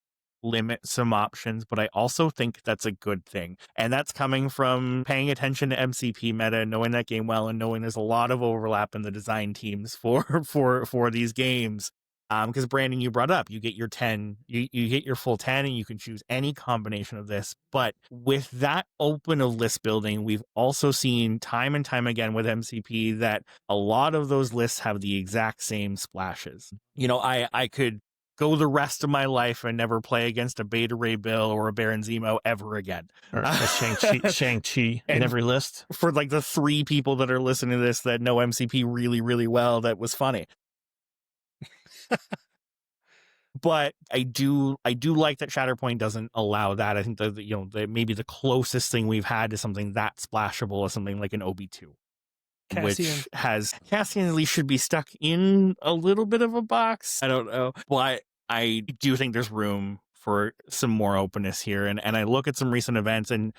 limit some options, but I also think that's a good thing. And that's coming from paying attention to MCP meta, knowing that game well, and knowing there's a lot of overlap in the design teams for these games. Because Brandon, you brought up, you get your 10, you get your full 10, and you can choose any combination of this. But with that open of list building, we've also seen time and time again with MCP that a lot of those lists have the exact same splashes. I could go the rest of my life and never play against a Beta Ray Bill or a Baron Zemo ever again. Or a Shang-Chi in every list. For like the 3 people that are listening to this that know MCP really, really well, that was funny. But I do like that Shatterpoint doesn't allow that. I think that maybe the closest thing we've had to something that splashable is something like an OB2. Cassian. Which has Cassian at least should be stuck in a little bit of a box. I don't know. But I do think there's room for some more openness here. And I look at some recent events, and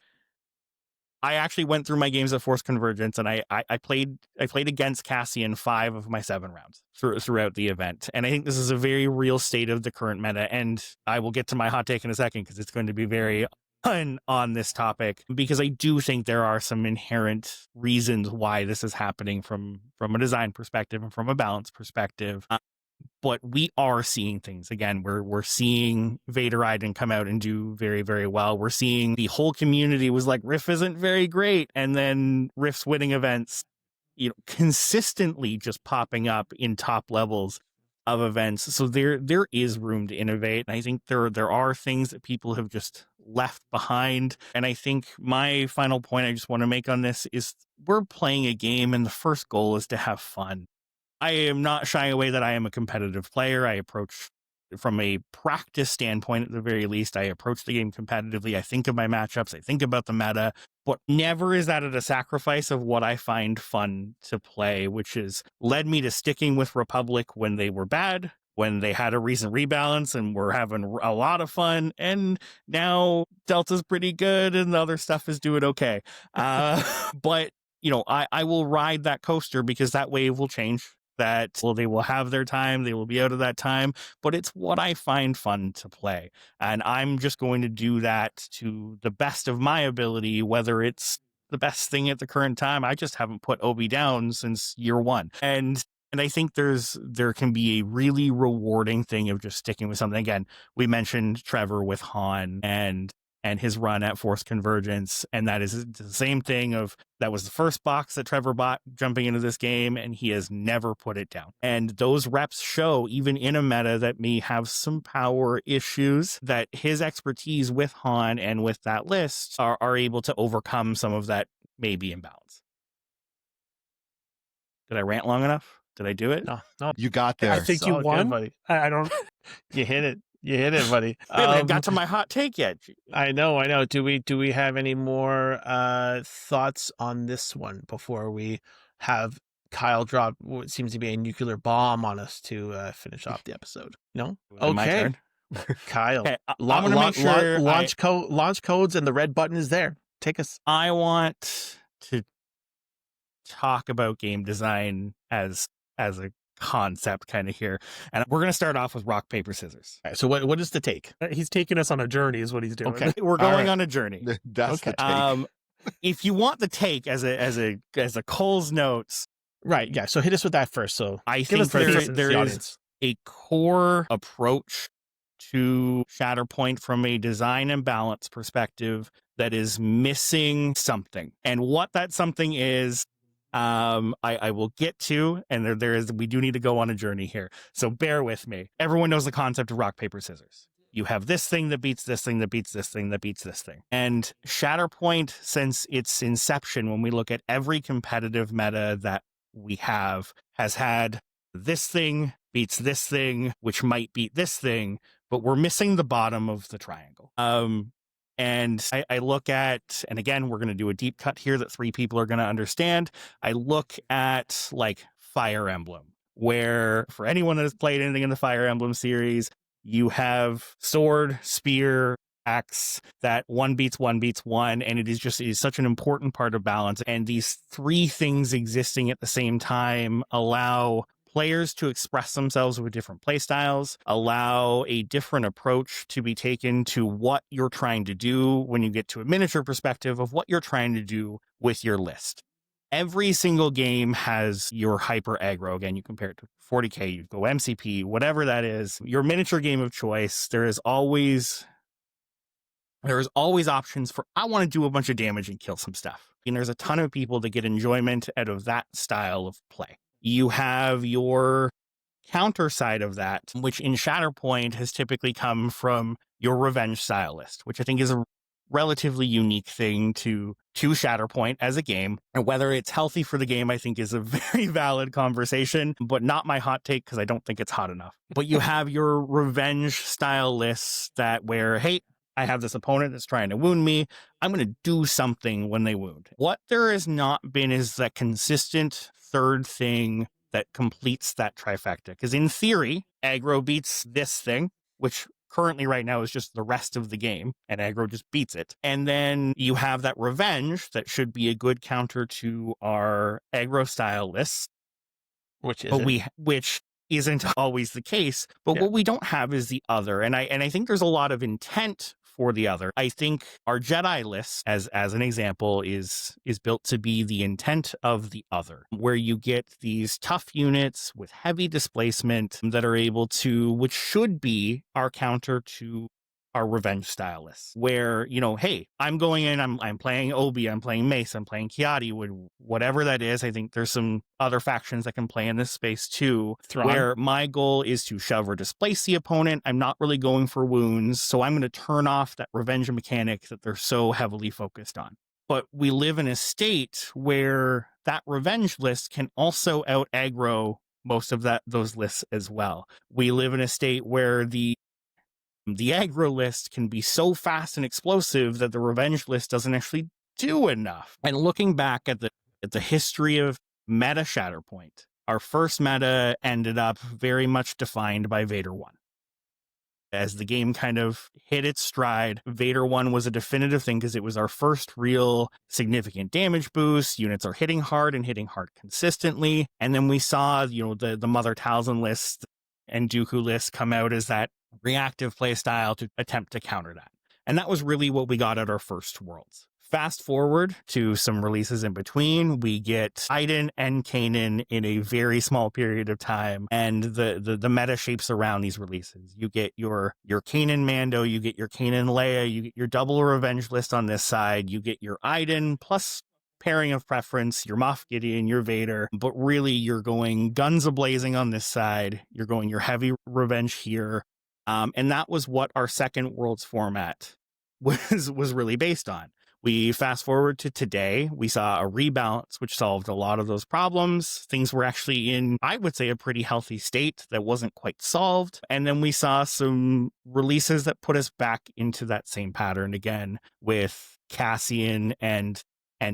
I actually went through my games at Force Convergence, and I played against Cassian 5 of my 7 rounds throughout the event. And I think this is a very real state of the current meta. And I will get to my hot take in a second because it's going to be very on this topic, because I do think there are some inherent reasons why this is happening from a design perspective and from a balance perspective. But we are seeing things again. We're seeing Vader Iden come out and do very, very well. We're seeing the whole community was like, Riff isn't very great, and then Riff's winning events, consistently just popping up in top levels of events. So there is room to innovate, and I think there are things that people have just left behind. And I think my final point I just want to make on this is we're playing a game, and the first goal is to have fun. I am not shying away that I am a competitive player. I approach from a practice standpoint, at the very least, I approach the game competitively. I think of my matchups. I think about the meta, but never is that at a sacrifice of what I find fun to play, which has led me to sticking with Republic when they were bad, when they had a recent rebalance and we're having a lot of fun. And now Delta's pretty good and the other stuff is doing okay. But, I will ride that coaster because that wave will change. They will have their time, they will be out of that time, but it's what I find fun to play. And I'm just going to do that to the best of my ability, whether it's the best thing at the current time. I just haven't put Obi down since year 1. And I think there can be a really rewarding thing of just sticking with something. Again, we mentioned Trevor with Han and his run at Force Convergence. And that is the same thing that was the first box that Trevor bought jumping into this game, and he has never put it down. And those reps show, even in a meta that may have some power issues, that his expertise with Han and with that list are able to overcome some of that maybe imbalance. Did I rant long enough? Did I do it? No. You got there. I think you Solid, won. good, buddy. I don't. You hit it. You hit it, buddy. I haven't got to my hot take yet. I know. Do we have any more thoughts on this one before we have Kyle drop what seems to be a nuclear bomb on us to finish off the episode? No? Okay. My Okay. turn. Kyle, Okay, I'm gonna make sure launch codes, and the red button is there. Take us. I want to talk about game design as a concept kind of here, and we're going to start off with rock paper scissors. All right, so what is the take? He's taking us on a journey, is what he's doing. Okay, we're going on a journey. That's Okay. the take. If you want the take as a Cole's notes, Right, yeah. So hit us with that first. So I Give think us the there thesis, the is audience. a core approach to Shatterpoint from a design and balance perspective that is missing something, and what that something is, I will get to, and we do need to go on a journey here, so bear with me. Everyone knows the concept of rock paper scissors. You have this thing that beats this thing that beats this thing that beats this thing. And Shatterpoint, since its inception, when we look at every competitive meta that we have, has had this thing beats this thing, which might beat this thing, but we're missing the bottom of the triangle. And I look at, and again, we're going to do a deep cut here that 3 people are going to understand. I look at like Fire Emblem, where for anyone that has played anything in the Fire Emblem series, you have sword, spear, axe, that one beats one, and it is such an important part of balance. And these 3 things existing at the same time allow players to express themselves with different play styles, allow a different approach to be taken to what you're trying to do when you get to a miniature perspective of what you're trying to do with your list. Every single game has your hyper aggro. Again, you compare it to 40k, you go MCP, whatever that is, your miniature game of choice. There's always options for, I want to do a bunch of damage and kill some stuff. And there's a ton of people that get enjoyment out of that style of play. You have your counter side of that, which in Shatterpoint has typically come from your revenge style list, which I think is a relatively unique thing to Shatterpoint as a game. And whether it's healthy for the game, I think is a very valid conversation, but not my hot take because I don't think it's hot enough. But you have your revenge style lists that where, hey, I have this opponent that's trying to wound me. I'm going to do something when they wound. What there has not been is that consistent third thing that completes that trifecta. Because in theory, aggro beats this thing, which currently right now is just the rest of the game, and aggro just beats it. And then you have that revenge that should be a good counter to our aggro style lists, Which isn't always the case. But what we don't have is the other. And I think there's a lot of intent for the other. I think our Jedi list, as an example, is built to be the intent of the other, where you get these tough units with heavy displacement that are able to, which should be our counter to our revenge stylists, where, hey, I'm going in, I'm playing Obi, I'm playing Mace, I'm playing Kiadi, whatever that is. I think there's some other factions that can play in this space too, Thrawn. where my goal is to shove or displace the opponent. I'm not really going for wounds, so I'm going to turn off that revenge mechanic that they're so heavily focused on. But we live in a state where that revenge list can also out aggro most of those lists as well. We live in a state where the aggro list can be so fast and explosive that the revenge list doesn't actually do enough. And looking back at the history of meta Shatterpoint, our first meta ended up very much defined by Vader 1. As the game kind of hit its stride, Vader 1 was a definitive thing because it was our first real significant damage boost. Units are hitting hard and hitting hard consistently. And then we saw, the Mother Talzin list and Dooku list come out as that reactive play style to attempt to counter that. And that was really what we got at our first Worlds. Fast forward to some releases in between, we get Iden and Kanan in a very small period of time, and the meta shapes around these releases. You get your Kanan Mando, you get your Kanan Leia, you get your double revenge list on this side, you get your Iden plus pairing of preference, your Moff Gideon, your Vader, but really you're going guns a-blazing on this side, you're going your heavy revenge here, and that was what our second Worlds format was really based on. We fast forward to today, we saw a rebalance, which solved a lot of those problems. Things were actually in, I would say, a pretty healthy state that wasn't quite solved. And then we saw some releases that put us back into that same pattern again with Cassian and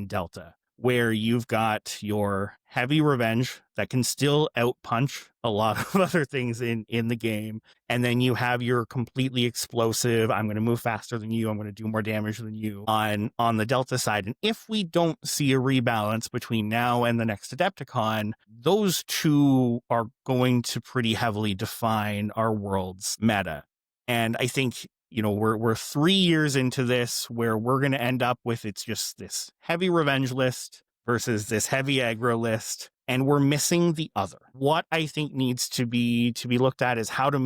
Delta, where you've got your heavy revenge that can still outpunch a lot of other things in the game. And then you have your completely explosive, I'm going to move faster than you, I'm going to do more damage than you on the Delta side. And if we don't see a rebalance between now and the next Adepticon, those two are going to pretty heavily define our World's meta. And I think, we're 3 years into this where we're going to end up with, it's just this heavy revenge list versus this heavy aggro list, and we're missing the other. What I think needs to be looked at is how do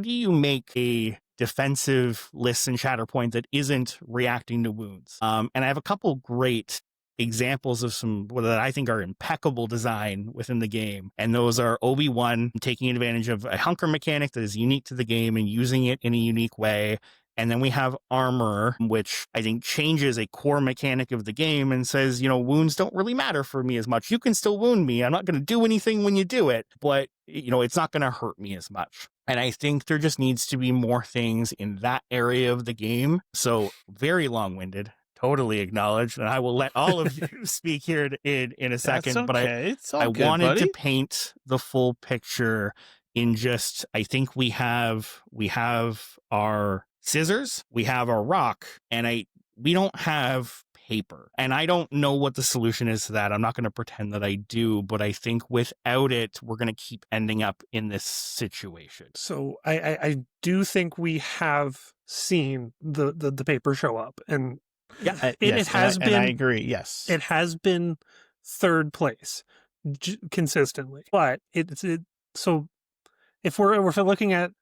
you make a defensive list in Shatterpoint that isn't reacting to wounds? And I have a couple great examples of some that I think are impeccable design within the game. And those are Obi-Wan taking advantage of a hunker mechanic that is unique to the game and using it in a unique way. And then we have armor, which I think changes a core mechanic of the game and says, wounds don't really matter for me as much. You can still wound me. I'm not going to do anything when you do it, but it's not going to hurt me as much. And I think there just needs to be more things in that area of the game. So very long-winded. Totally acknowledged, and I will let all of you speak here in a second. That's okay. But I wanted to paint the full picture in just. I think we have our scissors, we have our rock, and we don't have paper. And I don't know what the solution is to that. I'm not going to pretend that I do, but I think without it, we're going to keep ending up in this situation. So I do think we have seen the paper show up, and yeah, it has been. And I agree. Yes, it has been third place consistently, but so if we're looking at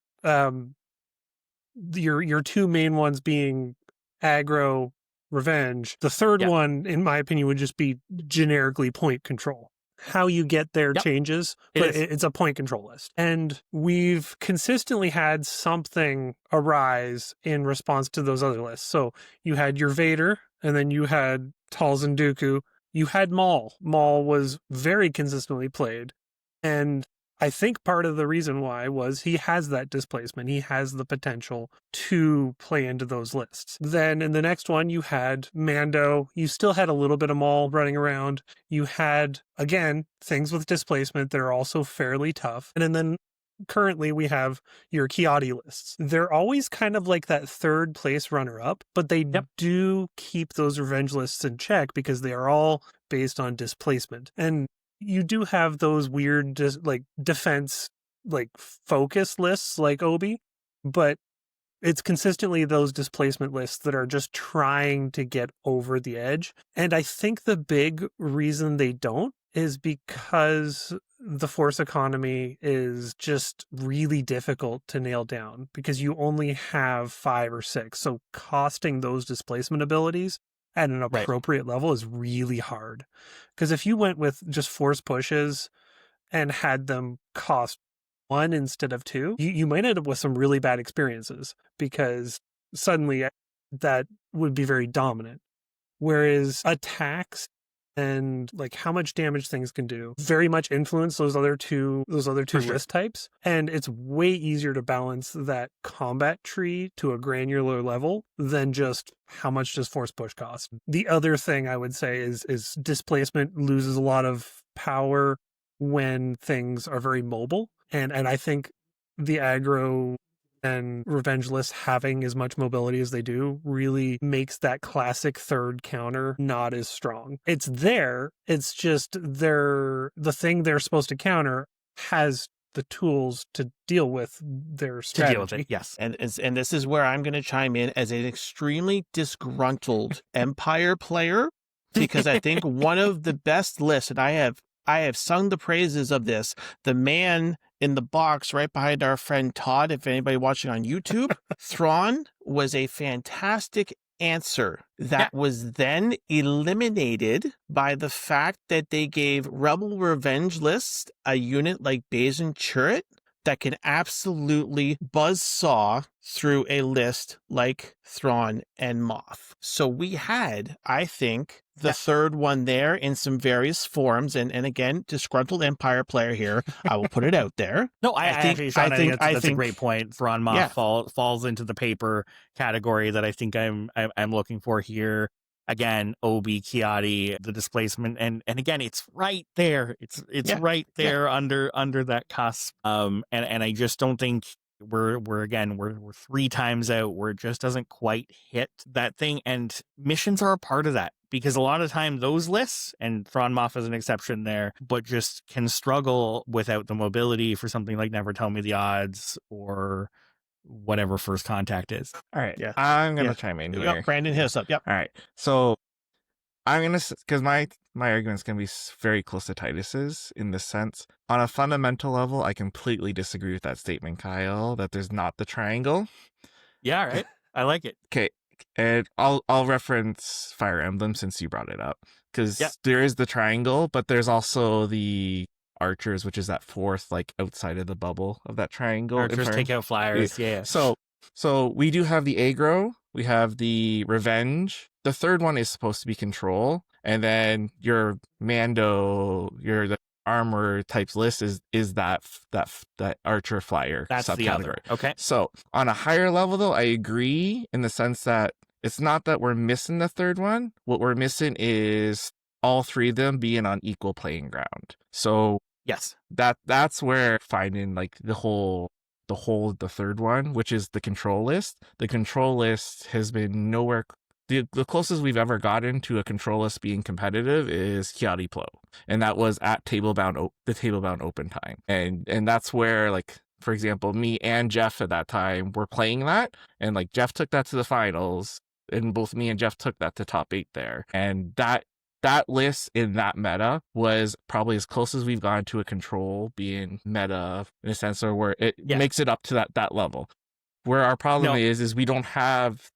your two main ones being aggro, revenge, the third one, in my opinion, would just be generically point control. How you get there changes, but it's a point control list. And we've consistently had something arise in response to those other lists. So you had your Vader, and then you had Talzin Dooku. You had Maul. Maul was very consistently played. And I think part of the reason why was he has that displacement. He has the potential to play into those lists. Then in the next one, you had Mando. You still had a little bit of Maul running around. You had, again, things with displacement that are also fairly tough. And then currently we have your Kiadi lists. They're always kind of like that third place runner-up, but they do keep those revenge lists in check because they are all based on displacement. And you do have those weird defense focus lists like Obi, but it's consistently those displacement lists that are just trying to get over the edge. And I think the big reason they don't is because the force economy is just really difficult to nail down because you only have 5 or 6. So costing those displacement abilities at an appropriate level is really hard. Because if you went with just force pushes and had them cost 1 instead of 2, you might end up with some really bad experiences because suddenly that would be very dominant. Whereas attacks and how much damage things can do very much influence those other two list types. And it's way easier to balance that combat tree to a granular level than just how much does force push cost. The other thing I would say is displacement loses a lot of power when things are very mobile. And I think the aggro and revenge lists having as much mobility as they do really makes that classic third counter not as strong. It's there. It's just the thing they're supposed to counter has the tools to deal with their strategy. To deal with it, yes. And this is where I'm going to chime in as an extremely disgruntled Empire player, because I think one of the best lists, and I have sung the praises of this, the man in the box right behind our friend Todd, if anybody watching on YouTube, Thrawn was a fantastic answer that was then eliminated by the fact that they gave Rebel Revenge lists a unit like Bazin Chirrut that can absolutely buzzsaw through a list like Thrawn and Moff. So we had, I think, the third one there in some various forms. And again, disgruntled Empire player here. I will put it out there. No, I think that's a great point. Thrawn Moff falls into the paper category that I think I'm looking for here. Again, Obi, Kiadi, the displacement, and again, it's right there. It's right there under that cusp. And I just don't think we're 3 times out where it just doesn't quite hit that thing. And missions are a part of that because a lot of time those lists, and Thrawn Moff is an exception there, but just can struggle without the mobility for something like Never Tell Me the Odds or whatever First Contact is. All right. Yeah. I'm going to chime in here. Yep, Brandon, hit us up. Yep. All right. So I'm going to, because my argument's going to be very close to Titus's in this sense. On a fundamental level, I completely disagree with that statement, Kyle, that there's not the triangle. Yeah. All right. I like it. Okay. And I'll reference Fire Emblem since you brought it up, because there is the triangle, but there's also the archers, which is that fourth, outside of the bubble of that triangle. Archers take out flyers. Yeah. So So we do have the aggro, we have the revenge. The third one is supposed to be control, and then your Mando, the armor types list is that archer flyer That's the other. subcategory. Okay. So on a higher level, though, I agree in the sense that it's not that we're missing the third one. What we're missing is all three of them being on equal playing ground. So Yes. that's where finding like the third one, which is the control list. The control list has been nowhere. The closest we've ever gotten to a control list being competitive is Kiadi Plo, and that was at the Tablebound Open time, and that's where, like, for example, me and Jeff at that time were playing that, and like Jeff took that to the finals, and both me and Jeff took that to top 8 there, and that list in that meta was probably as close as we've gone to a control being meta in a sense, or where it makes it up to that level. Where our problem is we don't have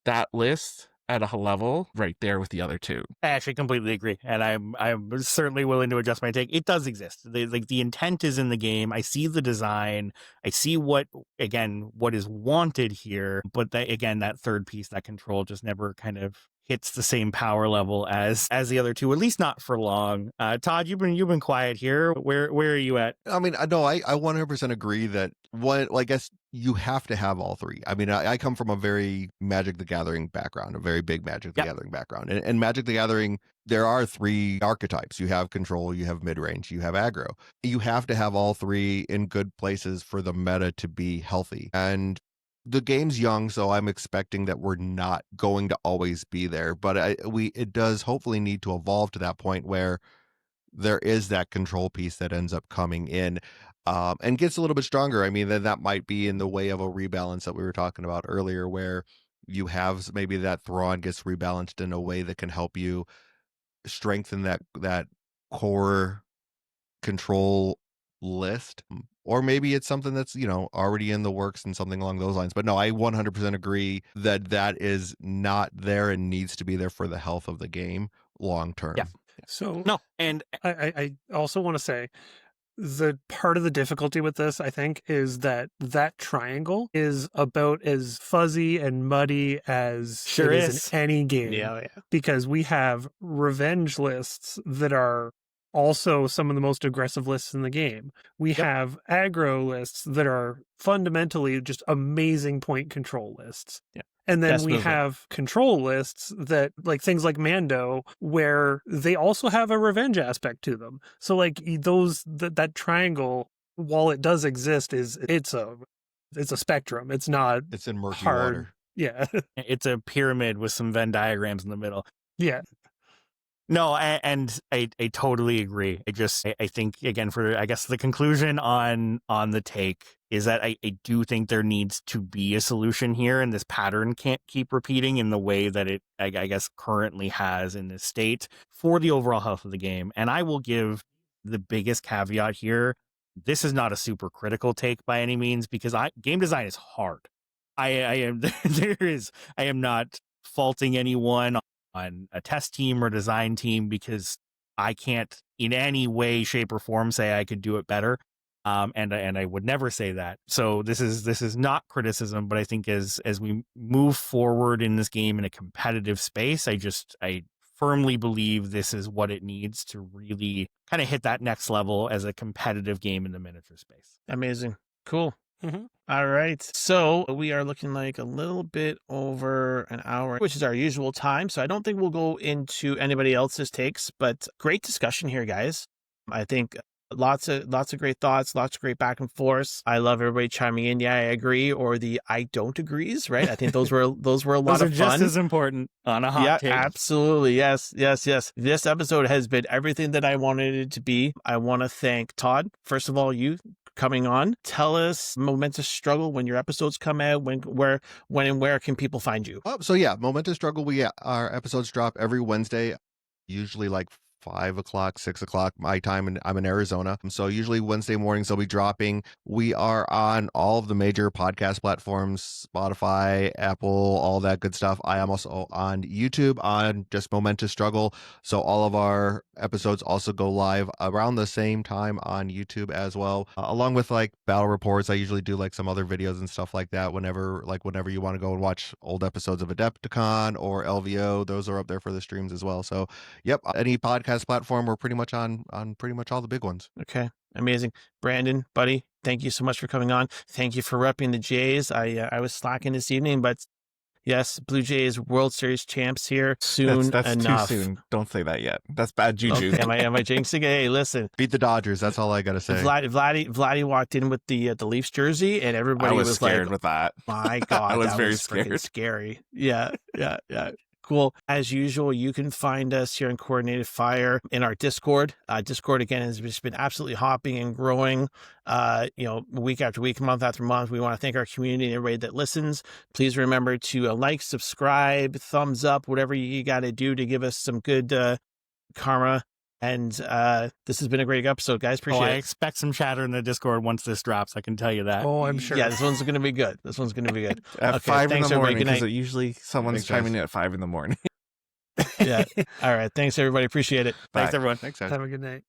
that list at a level right there with the other two. I actually completely agree, and I'm certainly willing to adjust my take. It does exist. The intent is in the game. I see the design. I see what is wanted here, but that third piece, that control, just never kind of hits the same power level as the other two, at least not for long. Todd, you've been quiet here. Where are you at? I mean, no, I 100% agree that I guess you have to have all three. I mean, I come from a very Magic the Gathering background, a very big Magic the Gathering background. And Magic the Gathering, there are 3 archetypes. You have control, you have mid-range, you have aggro. You have to have all 3 in good places for the meta to be healthy. And the game's young, so I'm expecting that we're not going to always be there. But it does hopefully need to evolve to that point where there is that control piece that ends up coming in and gets a little bit stronger. I mean, then that might be in the way of a rebalance that we were talking about earlier, where you have maybe that Thrawn gets rebalanced in a way that can help you strengthen that core control list. Or maybe it's something that's, already in the works and something along those lines. But no, I 100% agree that is not there and needs to be there for the health of the game long term. Yeah. So No, and I also want to say the part of the difficulty with this, I think, is that triangle is about as fuzzy and muddy as Sure it is. in any game. Yeah. Because we have revenge lists that are also some of the most aggressive lists in the game. We have aggro lists that are fundamentally just amazing point control lists. Yeah. And then we have control lists that, like, things like Mando, where they also have a revenge aspect to them. So like that triangle, while it does exist, it's a spectrum. It's not. It's in murky hard. water. Yeah. it's a pyramid with some Venn diagrams in the middle. Yeah. No, and I totally agree. I think, again, for, I guess, the conclusion on the take is that I do think there needs to be a solution here, and this pattern can't keep repeating in the way that it, I guess, currently has in this state for the overall health of the game. And I will give the biggest caveat here. This is not a super critical take by any means, because game design is hard. I am not faulting anyone on a test team or design team, because I can't in any way, shape, or form say I could do it better. And I would never say that. So this is not criticism, but I think as we move forward in this game in a competitive space, I firmly believe this is what it needs to really kind of hit that next level as a competitive game in the miniature space. Amazing. Cool. Mm-hmm. All right. So we are looking like a little bit over an hour, which is our usual time. So I don't think we'll go into anybody else's takes, but great discussion here, guys. I think lots of great thoughts, lots of great back and forth. I love everybody chiming in. Yeah, I agree. Or the I don't agrees, right? I think those were a lot those are of fun. just as important on a hot take. Absolutely. Yes. This episode has been everything that I wanted it to be. I want to thank Todd, first of all, you coming on. Tell us Momentous Struggle, when your episodes come out, when and where can people find you? So yeah, Momentous Struggle, our episodes drop every Wednesday, usually like 5 o'clock, 6 o'clock my time, and I'm in Arizona. So usually Wednesday mornings they'll be dropping. We are on all of the major podcast platforms, Spotify, Apple, all that good stuff. I am also on YouTube on just Momentous Struggle. So all of our episodes also go live around the same time on YouTube as well, along with like battle reports. I usually do like some other videos and stuff like that whenever you want to go and watch old episodes of Adepticon or LVO. Those are up there for the streams as well. So yep, any podcast platform, we're pretty much on pretty much all the big ones. Okay, amazing. Brandon, buddy, thank you so much for coming on. Thank you for repping the Jays. I was slacking this evening, but yes, Blue Jays World Series champs here soon That's enough. too soon. Don't say that yet. That's bad juju. Okay, am I jinxing it? Hey, listen. Beat the Dodgers. That's all I gotta say. Vladdy walked in with the Leafs jersey, and everybody I was scared like, with that. "My God, I was that very was freaking scared. scary." Yeah. Cool. As usual, you can find us here in Coordinated Fire in our Discord. Discord, again, has just been absolutely hopping and growing, week after week, month after month. We want to thank our community and everybody that listens. Please remember to like, subscribe, thumbs up, whatever you got to do to give us some good karma. And this has been a great episode, guys. Appreciate I it. expect some chatter in the Discord once this drops. I can tell you that. Oh, I'm sure. Yeah, this one's going to be good. At Okay, 5 in thanks, the everybody. morning, Good night. because usually someone's Thanks, guys. chiming in at 5 in the morning. Yeah. All right. Thanks, everybody. Appreciate it. Thanks, Bye. everyone. Thanks, guys. Have a good night.